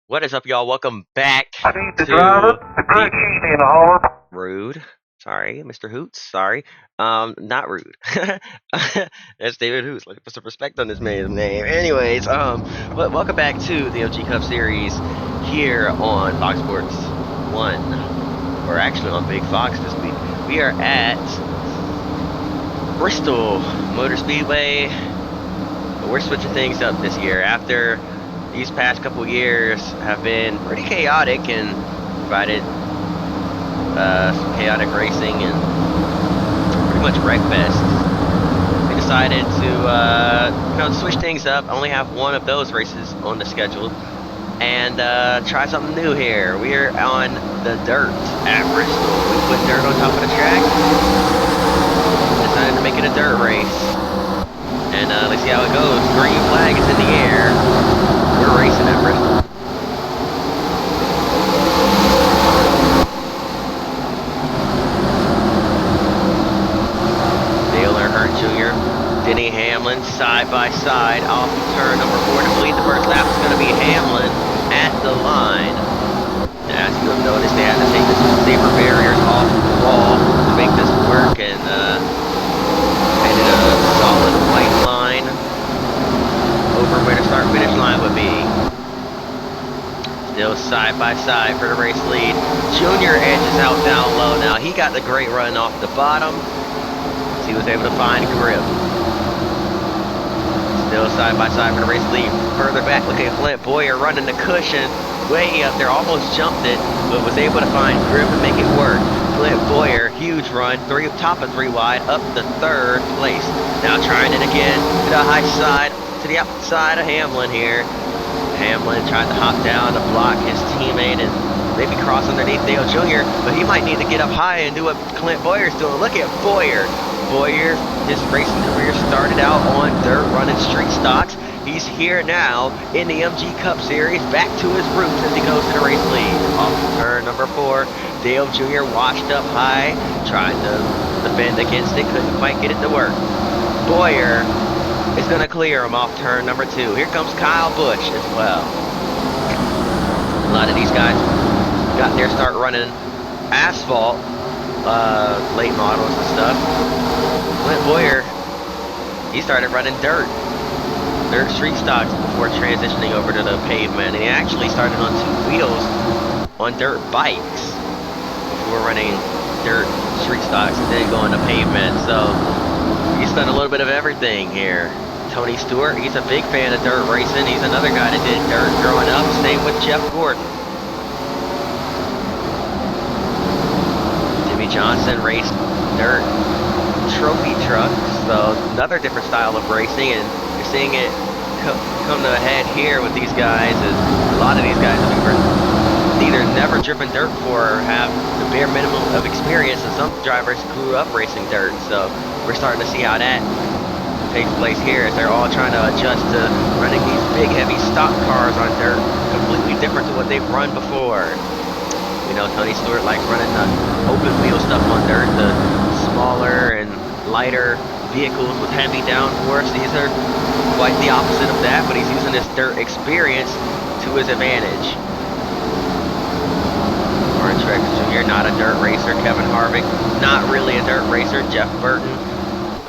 What is up, y'all? Welcome back I need the driver, to the the crew chief, and the hauler. Rude. Sorry, Mr. Hoots. Sorry. Not rude. That's David Hoots. Like, put some respect on this man's name. Anyways, welcome back to the OG Cup Series here on Fox Sports 1, or actually on Big Fox this week. We are at Bristol Motor Speedway, but we're switching things up this year after these past couple years have been pretty chaotic and provided some chaotic racing and pretty much wreck fests. We decided to switch things up. Only have one of those races on the schedule and try something new here. We are on the dirt at Bristol. We put dirt on top of the track. Decided to make it a dirt race. And let's see how it goes. Green flag is in the air. We're racing at Bristol. Dale Earnhardt Jr., Denny Hamlin side by side off turn number 4 to lead the first lap. Is going to be Hamlin at the line. As you have noticed, they had to take the safer barriers off the wall to make this work, and made it a solid white line over where the start finish line would be. Still side by side for the race lead. Junior edges out down low now. He got the great run off the bottom. He was able to find grip. Still side by side for the race lead. Further back, look at Flint Boyer running the cushion way up there, almost jumped it, but was able to find grip and make it work. Flint Boyer, huge run, top of 3 wide, up to 3rd place. Now trying it again to the high side, to the outside of Hamlin here. Hamlin tried to hop down to block his teammate and maybe cross underneath Dale Jr., but he might need to get up high and do what Clint Boyer's doing. Look at Boyer. Boyer, his racing career started out on dirt, running street stocks. He's here now in the MG Cup Series, back to his roots as he goes to the race lead. Off turn number 4, Dale Jr. washed up high, tried to defend against it, couldn't quite get it to work. Boyer is going to clear him off turn number 2. Here comes Kyle Busch as well. A lot of these guys got their start running asphalt, late models and stuff. Clint Boyer, he started running dirt street stocks before transitioning over to the pavement, and he actually started on 2 wheels on dirt bikes before running dirt street stocks and then going to pavement. So he's done a little bit of everything here. Tony Stewart, he's a big fan of dirt racing. He's another guy that did dirt growing up. Same with Jeff Gordon. Jimmy Johnson raced dirt trophy trucks, so another different style of racing, and you're seeing it come to a head here with these guys. Is a lot of these guys have either never driven dirt before or have the bare minimum of experience, and some drivers grew up racing dirt. So we're starting to see how that takes place here as they're all trying to adjust to running these big heavy stock cars on dirt, completely different to what they've run before. You know, Tony Stewart likes running the open wheel stuff on dirt, the smaller and lighter vehicles with heavy downforce. These are quite the opposite of that, but he's using this dirt experience to his advantage. Orange Rex Jr., not a dirt racer. Kevin Harvick, not really a dirt racer. Jeff Burton,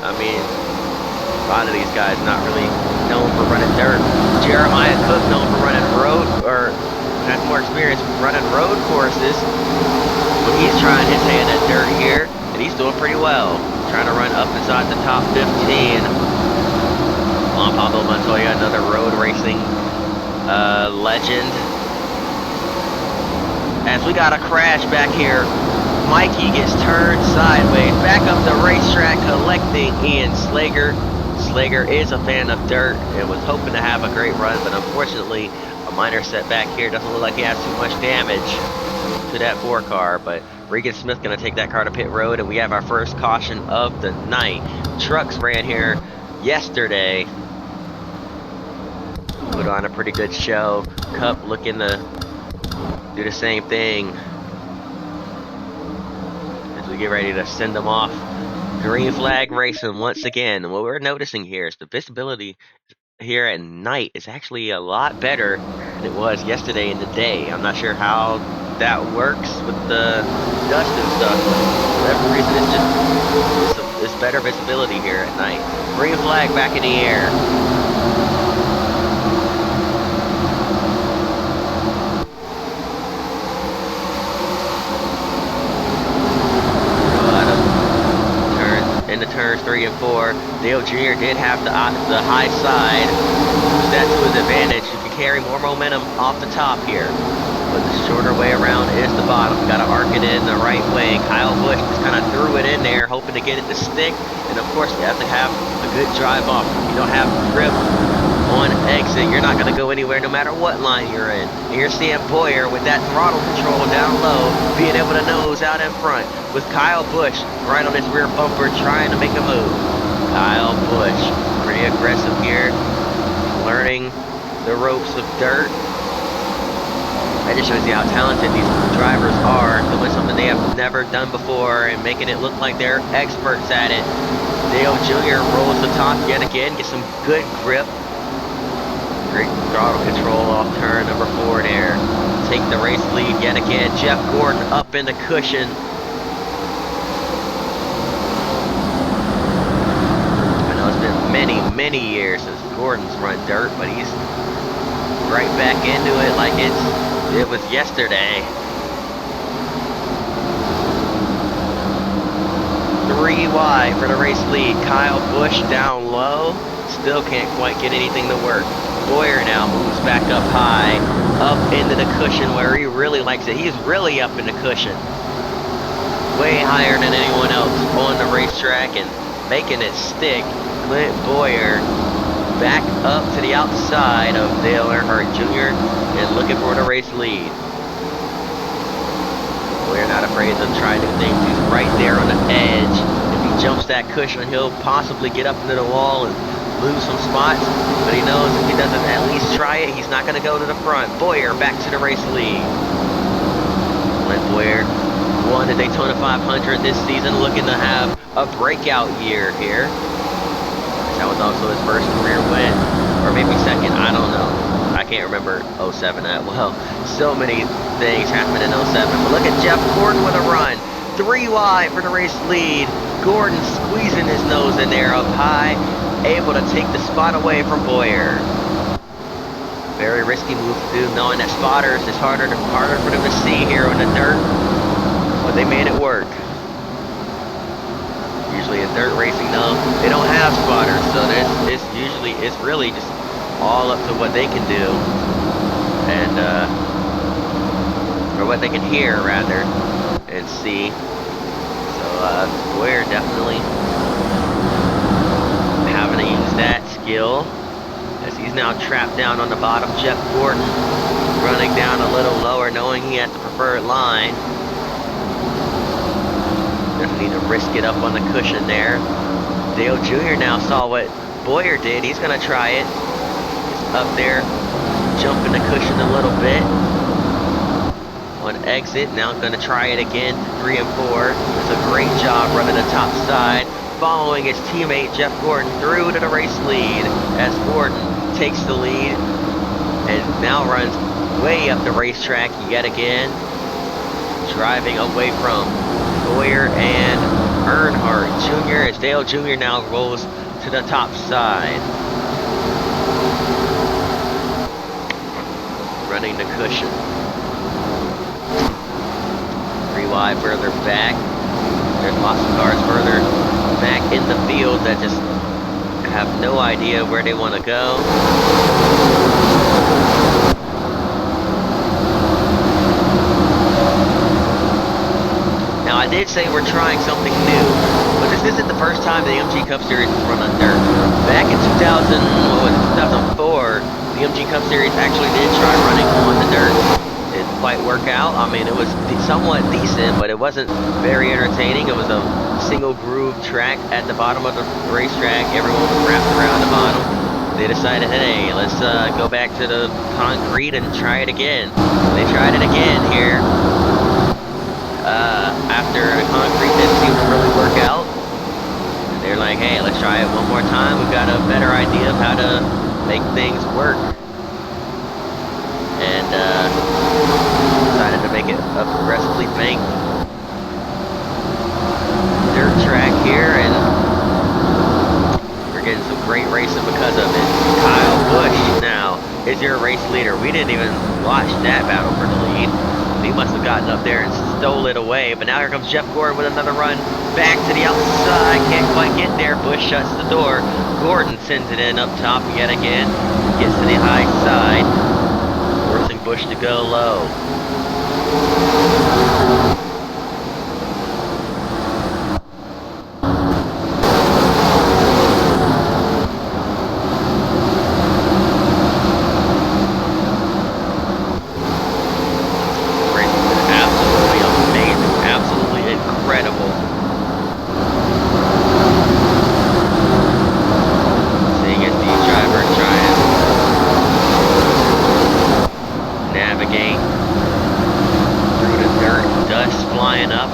I mean, a lot of these guys not really known for running dirt. Jeremiah Cook, known for running road, or has more experience running road courses. But he's trying his hand at dirt here, and he's doing pretty well. Trying to run up inside the top 15. Juan Pablo Montoya, another road racing legend. As we got a crash back here, Mikey gets turned sideways. Back up the racetrack, collecting Ian Slager. Slager is a fan of dirt and was hoping to have a great run, but unfortunately, a minor setback here. Doesn't look like he has too much damage to that 4 car, but Regan Smith going to take that car to pit road, and we have our first caution of the night. Trucks ran here yesterday, put on a pretty good show. Cup looking to do the same thing as we get ready to send them off. Green flag racing once again. And what we're noticing here is the visibility here at night is actually a lot better than it was yesterday in the day. I'm not sure how that works with the dust and stuff, but for whatever reason, it's better visibility here at night. Green flag back in the air. Into turns 3 and 4. Dale Jr. did have the high side. Use that to his advantage. You can carry more momentum off the top here. But the shorter way around is the bottom. Got to arc it in the right way. Kyle Busch just kind of threw it in there, hoping to get it to stick. And of course, you have to have a good drive off. If you don't have grip on exit, you're not going to go anywhere no matter what line you're in. And you're seeing Boyer with that throttle control down low, being able to nose out in front, with Kyle Busch right on his rear bumper trying to make a move. Kyle Busch, pretty aggressive here, learning the ropes of dirt. That just shows you how talented these drivers are, doing something they have never done before and making it look like they're experts at it. Dale Jr. rolls the top yet again, gets some good grip. Great throttle control off turn number 4 there. Take the race lead yet again. Jeff Gordon up in the cushion. I know it's been many years since Gordon's run dirt, but he's right back into it like it was yesterday. 3 wide for the race lead. Kyle Busch down low. Still can't quite get anything to work. Boyer now moves back up high, up into the cushion where he really likes it. He's really up in the cushion. Way higher than anyone else on the racetrack and making it stick. Clint Boyer back up to the outside of Dale Earnhardt Jr. and looking for the race lead. Boyer not afraid to try new things. He's right there on the edge. If he jumps that cushion, he'll possibly get up into the wall and lose some spots, but he knows if he doesn't at least try it, he's not going to go to the front. Boyer back to the race lead. Clint Boyer won the Daytona 500 this season, looking to have a breakout year here. That was also his first career win, or maybe second, I don't know. I can't remember 07 that well. So many things happened in 07, but look at Jeff Gordon with a run. 3 wide for the race lead. Gordon squeezing his nose in there up high, able to take the spot away from Boyer. Very risky move to do, knowing that spotters is harder for them to see here on the dirt, but they made it work. Usually in dirt racing though, they don't have spotters, so it's really just all up to what they can do, and or what they can hear rather, and see. So Boyer definitely having to use that skill as he's now trapped down on the bottom. Jeff Gordon running down a little lower, knowing he has the preferred line. Doesn't need to risk it up on the cushion there. Dale Jr. now saw what Boyer did. He's going to try it. He's up there, jumping the cushion a little bit. On exit, now going to try it again. 3 and 4. It's a great job running the top side, following his teammate Jeff Gordon through to the race lead as Gordon takes the lead and now runs way up the racetrack yet again, driving away from Boyer and Earnhardt Jr. as Dale Jr. now rolls to the top side, running the cushion. 3 wide further back. There's lots of cars further back in the field that just have no idea where they want to go. Now I did say we're trying something new, but this isn't the first time the MG Cup Series has run on dirt. Back in 2004, the MG Cup Series actually did try running on the dirt. Didn't quite work out. I mean, it was somewhat decent, but it wasn't very entertaining. It was a single groove track at the bottom of the racetrack. Everyone was wrapped around the bottom. They decided, hey, let's go back to the concrete and try it again. They tried it again here. After the concrete didn't seem to really work out, they're like, hey, let's try it one more time. We've got a better idea of how to make things work. make it up aggressively banked dirt track here, and we're getting some great racing because of it. Kyle Busch now is your race leader. We didn't even watch that battle for the lead. He must have gotten up there and stole it away, but now here comes Jeff Gordon with another run back to the outside. Can't quite get there. Busch shuts the door. Gordon sends it in up top yet again. Gets to the high side, forcing Busch to go low.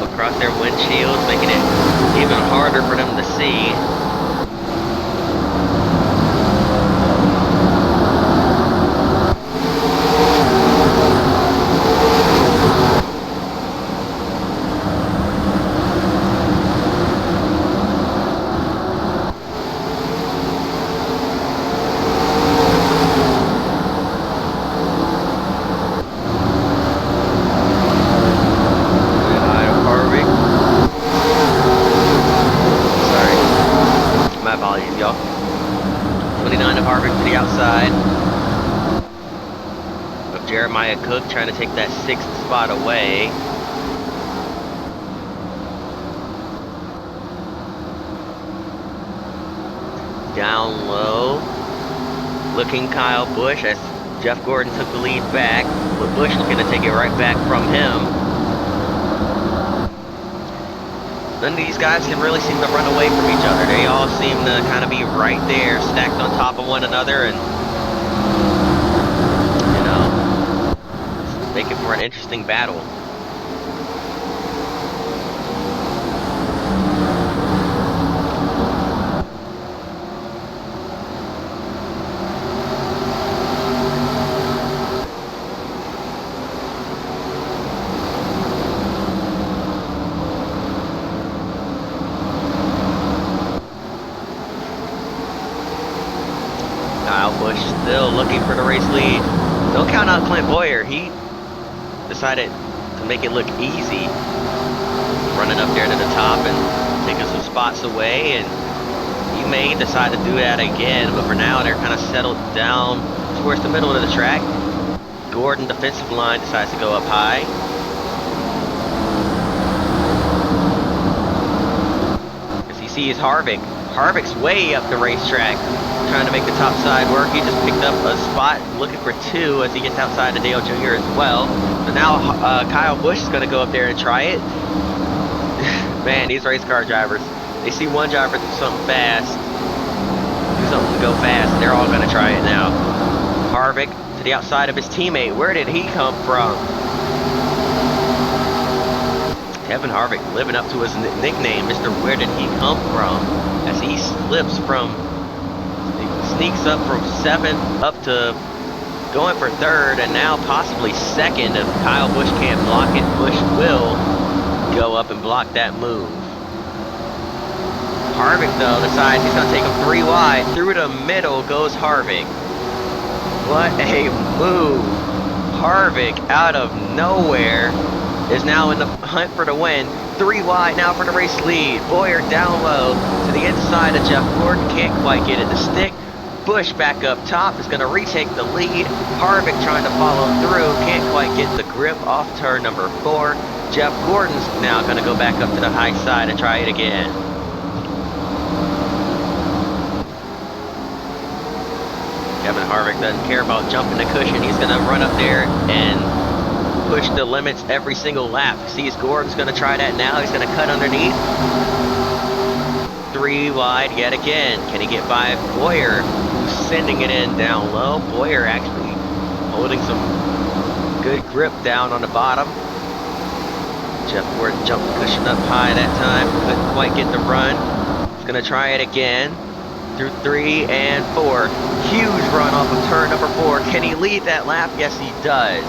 Across their windshields, making it even harder for them to see. Y'all. 29 of Harvick to the outside of Jeremiah Cook, trying to take that 6th spot away. Down low, looking Kyle Busch as Jeff Gordon took the lead back, but Busch looking to take it right back from him. None of these guys can really seem to run away from each other. They all seem to kind of be right there, stacked on top of one another, and, you know, make it for an interesting battle. Kyle Busch still looking for the race lead. Don't count out Clint Boyer. He decided to make it look easy, running up there to the top and taking some spots away, and he may decide to do that again, but for now they're kind of settled down towards the middle of the track. Gordon, defensive line, decides to go up high. As he sees Harvick. Harvick's way up the racetrack, trying to make the top side work. He just picked up a spot, looking for 2 as he gets outside of Dale Jr. as well. So now Kyle Busch is going to go up there and try it. Man, these race car drivers, they see one driver do something fast, do something to go fast, and they're all going to try it now. Harvick to the outside of his teammate. Where did he come from? Kevin Harvick living up to his nickname, Mr. Where Did He Come From? As he slips from, he sneaks up from 7th up to going for 3rd, and now possibly 2nd. If Kyle Busch can't block it, Busch will go up and block that move. Harvick, though, decides he's going to take him 3 wide. Through the middle goes Harvick. What a move. Harvick, out of nowhere, is now in the hunt for the win. 3 wide now for the race lead. Boyer down low to the inside of Jeff Gordon. Can't quite get it to stick. Busch back up top is going to retake the lead. Harvick trying to follow through. Can't quite get the grip off turn number 4. Jeff Gordon's now going to go back up to the high side and try it again. Kevin Harvick doesn't care about jumping the cushion. He's going to run up there and push the limits every single lap. Sees Gordon's going to try that now. He's going to cut underneath. 3 wide yet again. Can he get by Boyer, who's sending it in down low? Boyer actually holding some good grip down on the bottom. Jeff Gordon jumped the cushion up high that time. Couldn't quite get the run. He's going to try it again. Through 3 and 4. Huge run off of turn number 4. Can he lead that lap? Yes, he does.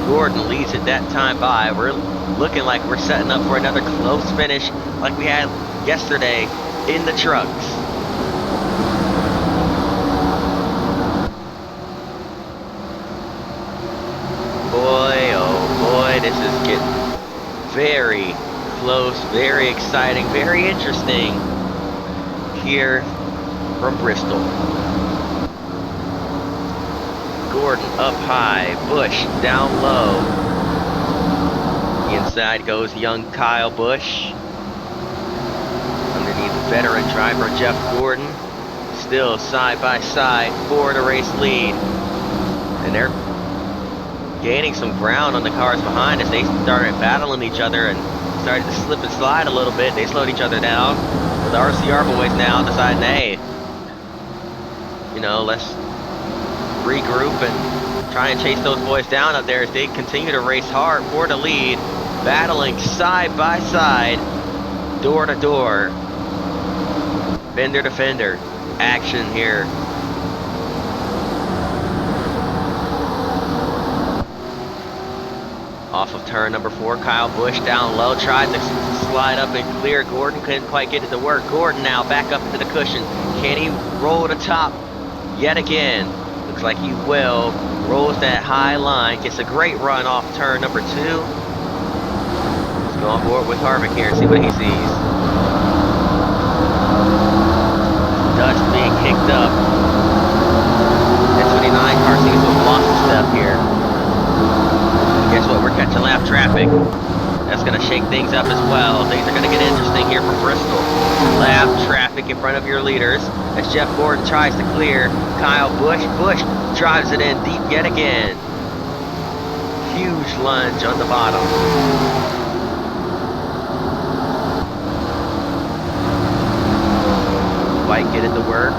Gordon leads it that time by. We're looking like we're setting up for another close finish like we had yesterday in the trucks. Boy, oh boy, this is getting very close, very exciting, very interesting here from Bristol. Gordon up high, Busch down low. Inside goes young Kyle Busch. Underneath veteran driver Jeff Gordon. Still side by side for the race lead. And they're gaining some ground on the cars behind as they started battling each other and started to slip and slide a little bit. They slowed each other down. The RCR boys now deciding, hey, you know, let's regroup and try and chase those boys down out there as they continue to race hard for the lead, battling side by side, door to door, fender to fender action here. Off of turn number 4, Kyle Busch down low, tried to slide up and clear. Gordon couldn't quite get it to work. Gordon now back up into the cushion. Can he roll to top yet again? Looks like he will. Rolls that high line, gets a great run off turn number 2. Let's go on board with Harvick here and see what he sees. Dust being kicked up. That 29 car seems to have lost a step here. Guess what? We're catching lap traffic. That's going to shake things up as well. Things are going to get interesting here from Bristol. Lap traffic in front of your leaders as Jeff Gordon tries to clear Kyle Busch. Busch drives it in deep yet again. Huge lunge on the bottom. Quite get it to work.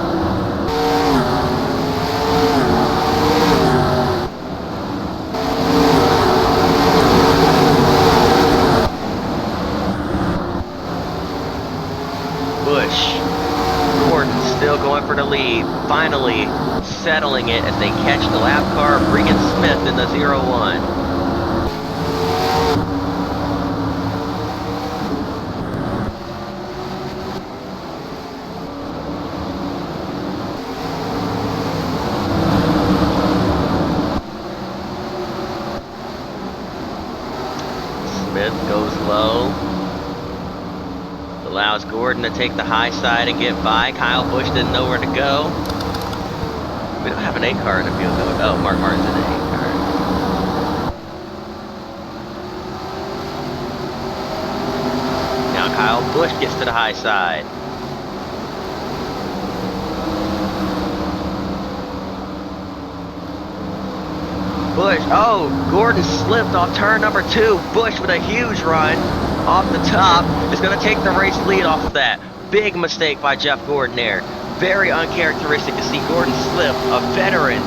Busch. Gordon still going for the lead. Finally settling it as they catch the lap car, bringing Smith in the 0-1. Smith goes low. Allows Gordon to take the high side and get by. Kyle Busch didn't know where to go. We don't have an A car in the field though. Oh, Mark Martin's in the A car. Now Kyle Busch gets to the high side. Busch, oh, Gordon slipped off turn number 2. Busch with a huge run off the top is going to take the race lead off of that. Big mistake by Jeff Gordon there. Very uncharacteristic to see Gordon slip. A veteran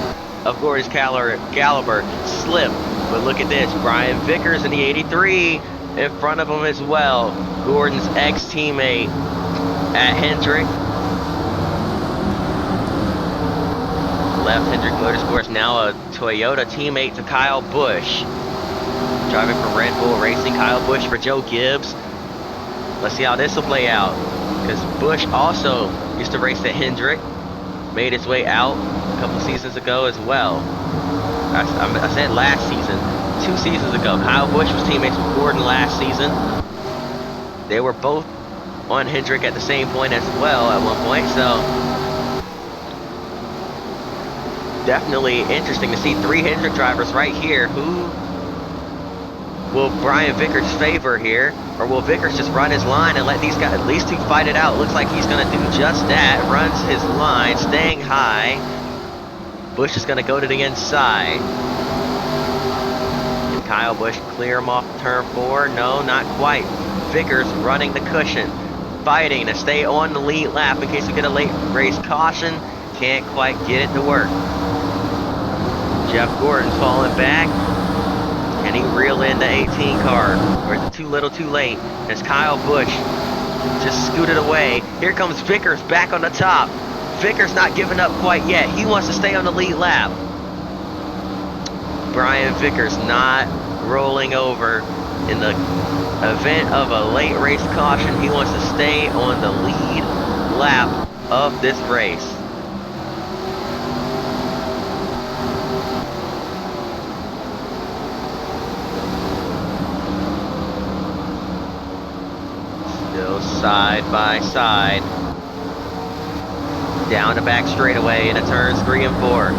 of Gordon's caliber slip. But look at this, Brian Vickers in the 83 in front of him as well. Gordon's ex-teammate at Hendrick. Left Hendrick Motorsports, now a Toyota teammate to Kyle Busch. Driving for Red Bull Racing, Kyle Busch for Joe Gibbs. Let's see how this will play out. Because Busch also used to race at Hendrick. Made his way out a couple seasons ago as well. I said last season. 2 seasons ago. Kyle Busch was teammates with Gordon last season. They were both on Hendrick at the same point as well at one point. So definitely interesting to see 3 Hendrick drivers right here. Who will Brian Vickers favor here? Or will Vickers just run his line and let these guys, at least 2 fight it out? Looks like he's going to do just that. Runs his line, staying high. Busch is going to go to the inside. Can Kyle Busch clear him off turn 4? No, not quite. Vickers running the cushion. Fighting to stay on the lead lap in case we get a late race caution. Can't quite get it to work. Jeff Gordon's falling back. Can he reel in the 18 car? Or is it too little too late? As Kyle Busch just scooted away. Here comes Vickers back on the top. Vickers not giving up quite yet. He wants to stay on the lead lap. Brian Vickers not rolling over in the event of a late race caution. He wants to stay on the lead lap of this race. Still side by side. Down the back straightaway into turns 3 and 4.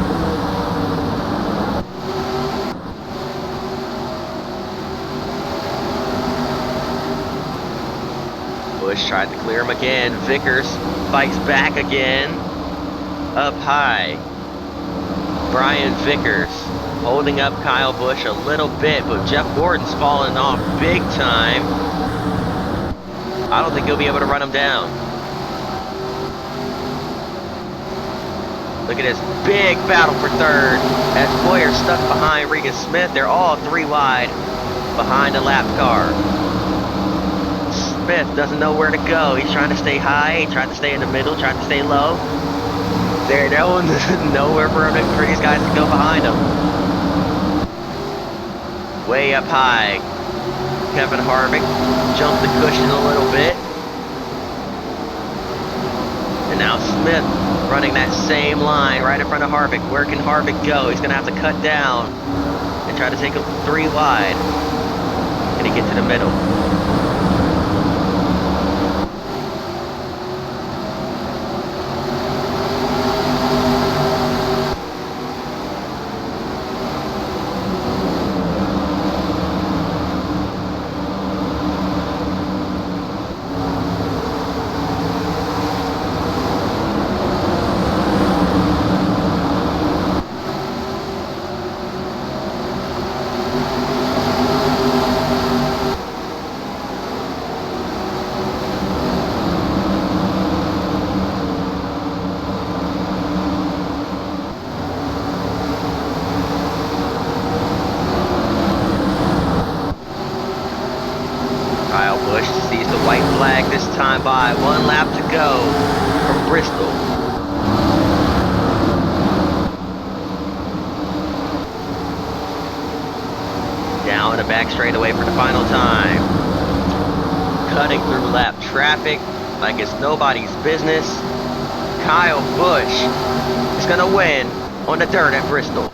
Busch tried to clear him again. Vickers fights back again. Up high. Brian Vickers holding up Kyle Busch a little bit, but Jeff Gordon's falling off big time. I don't think he'll be able to run him down. Look at this big battle for third as Boyer stuck behind Regan Smith. They're all 3 wide behind the lap car. Smith doesn't know where to go. He's trying to stay high, trying to stay in the middle, trying to stay low. There's nowhere for these guys to go behind him. Way up high, Kevin Harvick jumped the cushion a little bit. And now Smith running that same line right in front of Harvick. Where can Harvick go? He's going to have to cut down and try to take him 3 wide. Can he get to the middle? Busch sees the white flag this time by 1 lap to go from Bristol. Down the back straightaway for the final time. Cutting through lap traffic like it's nobody's business. Kyle Busch is going to win on the dirt at Bristol.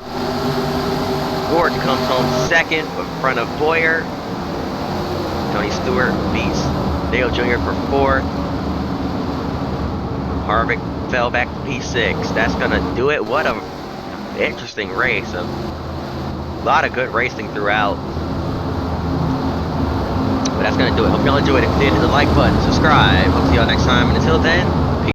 Gordon comes home second in front of Boyer. Tony Stewart beats Dale Jr. for 4th. Harvick fell back to P6. That's going to do it. What a interesting race. A lot of good racing throughout. But that's going to do it. Hope y'all enjoyed it. If you did, hit the like button, subscribe. I'll see y'all next time. And until then,